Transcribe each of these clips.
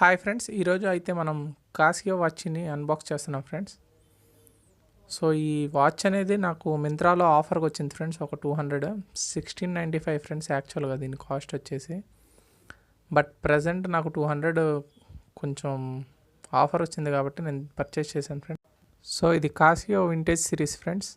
Hi friends, ఈరోజు అయితే మనం కాసియో వాచ్ని అన్బాక్స్ చేస్తున్నాం ఫ్రెండ్స్. సో ఈ వాచ్ అనేది నాకు మింత్రాలో ఆఫర్కి వచ్చింది ఫ్రెండ్స్. ఒక 1695 ఫ్రెండ్స్ యాక్చువల్గా దీని కాస్ట్ వచ్చేసి. బట్ ప్రజెంట్ నాకు 200 కొంచెం ఆఫర్ వచ్చింది కాబట్టి నేను పర్చేస్ చేశాను ఫ్రెండ్స్. సో ఇది కాసియో vintage series friends.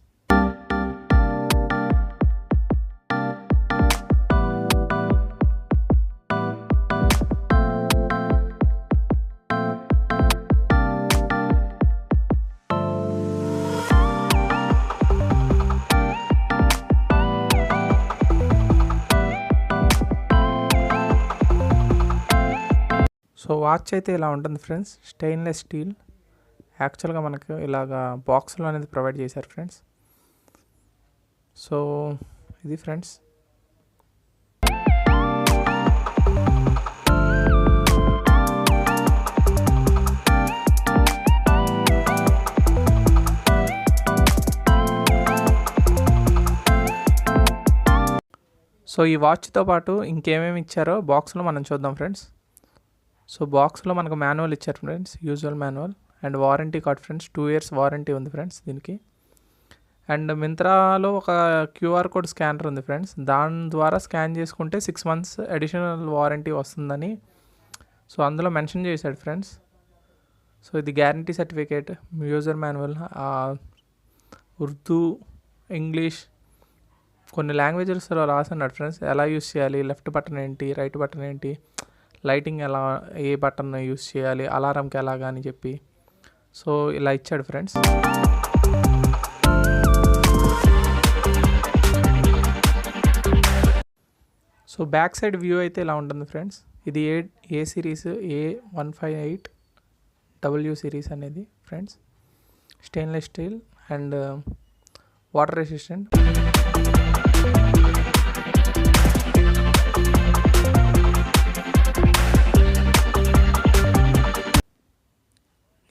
So watch అయితే ఇలా ఉంటుంది ఫ్రెండ్స్. స్టెయిన్లెస్ స్టీల్ యాక్చువల్గా మనకు ఇలాగా బాక్స్లో అనేది ప్రొవైడ్ చేశారు ఫ్రెండ్స్. సో ఇది ఫ్రెండ్స్. సో ఈ వాచ్తో పాటు ఇంకేమేమి ఇచ్చారో బాక్స్లో మనం చూద్దాం ఫ్రెండ్స్. సో బాక్స్లో మనకు మాన్యువల్ ఇచ్చారు friends, usual manual and warranty card friends. 2 years warranty ఉంది ఫ్రెండ్స్ దీనికి. అండ్ మింత్రాలో ఒక క్యూఆర్ కోడ్ స్కానర్ ఉంది ఫ్రెండ్స్. దాని ద్వారా స్కాన్ చేసుకుంటే 6 months అడిషనల్ వారంటీ వస్తుందని సో అందులో మెన్షన్ చేశాడు ఫ్రెండ్స్. సో ఇది guarantee certificate, user manual, Urdu, English, కొన్ని లాంగ్వేజెస్లో రాసన్నాడు ఫ్రెండ్స్. ఎలా యూస్ చేయాలి, లెఫ్ట్ బటన్ ఏంటి, రైట్ బటన్ ఏంటి, లైటింగ్ ఎలా, ఏ బటన్ యూస్ చేయాలి, అలారంకి ఎలాగా అని చెప్పి సో ఇలా ఇచ్చాడు friends. So back side view అయితే ఇలా ఉంటుంది ఫ్రెండ్స్. ఇది ఏ సిరీస్, A158W సిరీస్ అనేది friends. Stainless steel and water resistant.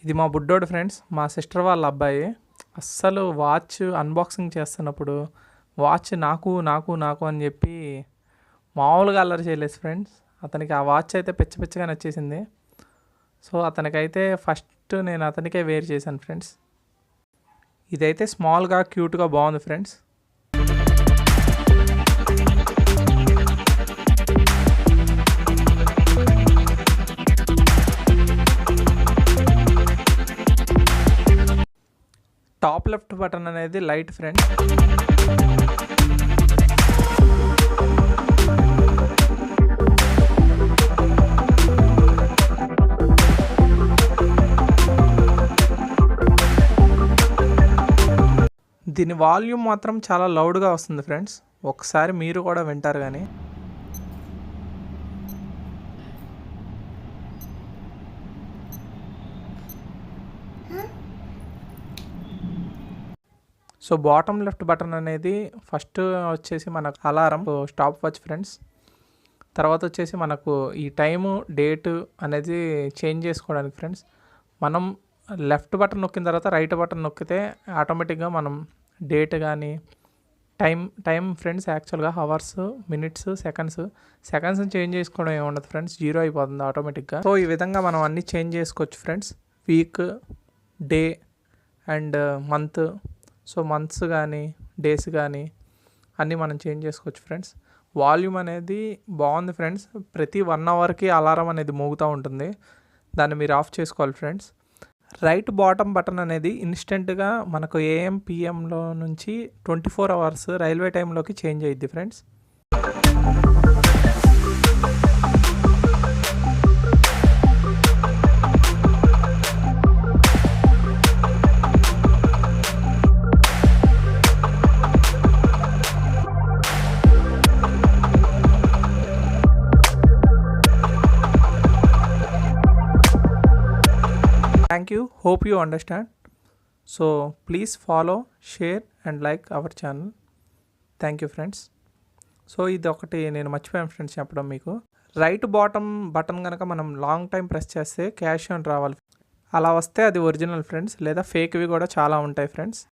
ఇది మా బుడ్డోడు ఫ్రెండ్స్, మా సిస్టర్ వాళ్ళ అబ్బాయి. అస్సలు వాచ్ అన్బాక్సింగ్ చేస్తున్నప్పుడు వాచ్ నాకు నాకు నాకు అని చెప్పి మామూలుగా అల్లరి చేయలేదు ఫ్రెండ్స్. అతనికి ఆ వాచ్ అయితే పిచ్చగా నచ్చేసింది. సో అతనికైతే ఫస్ట్ నేను అతనికే వేర్ చేశాను ఫ్రెండ్స్. ఇదైతే స్మాల్గా క్యూట్గా బాగుంది ఫ్రెండ్స్. టాప్ లెఫ్ట్ బటన్ అనేది లైట్ ఫ్రెండ్స్. దీని వాల్యూమ్ మాత్రం చాలా లౌడ్గా వస్తుంది ఫ్రెండ్స్. ఒకసారి మీరు కూడా వింటారు కానీ. సో బాటమ్ లెఫ్ట్ బటన్ అనేది ఫస్ట్ వచ్చేసి మనకు అలారం, స్టాప్ వాచ్ ఫ్రెండ్స్. తర్వాత వచ్చేసి మనకు ఈ టైము, డేటు అనేది చేంజ్ చేసుకోవడానికి ఫ్రెండ్స్. మనం లెఫ్ట్ బటన్ నొక్కిన తర్వాత రైట్ బటన్ నొక్కితే ఆటోమేటిక్గా మనం డేట్ కానీ టైం ఫ్రెండ్స్. యాక్చువల్గా హవర్స్, మినిట్స్, సెకండ్స్ చేంజ్ చేసుకోవడం ఏముండదు ఫ్రెండ్స్, 0 అయిపోతుంది ఆటోమేటిక్గా. సో ఈ విధంగా మనం అన్నీ చేంజ్ చేసుకోవచ్చు friends. Week, day and month. So months కానీ డేస్ కానీ అన్నీ మనం చేంజ్ చేసుకోవచ్చు ఫ్రెండ్స్. వాల్యూమ్ అనేది బాగుంది ఫ్రెండ్స్. ప్రతి 1 hourకి అలారం అనేది మోగుతూ ఉంటుంది, దాన్ని మీరు ఆఫ్ చేసుకోవాలి ఫ్రెండ్స్. రైట్ బాటమ్ బటన్ అనేది ఇన్స్టెంట్గా మనకు AM PMలో నుంచి 24 hours రైల్వే టైంలోకి చేంజ్ అయ్యిద్ది friends. Thank you. Hope you understand. So please follow, share and like our channel. Thank you friends. So ఇది ఒకటి నేను మర్చిపోయాను ఫ్రెండ్స్ చెప్పడం మీకు. రైట్ బాటమ్ బటన్ కనుక మనం లాంగ్ టైం ప్రెస్ చేస్తే క్యాష్ ఆన్ రావాలి. అలా వస్తే అది ఒరిజినల్ ఫ్రెండ్స్, లేదా ఫేక్వి కూడా చాలా ఉంటాయి ఫ్రెండ్స్.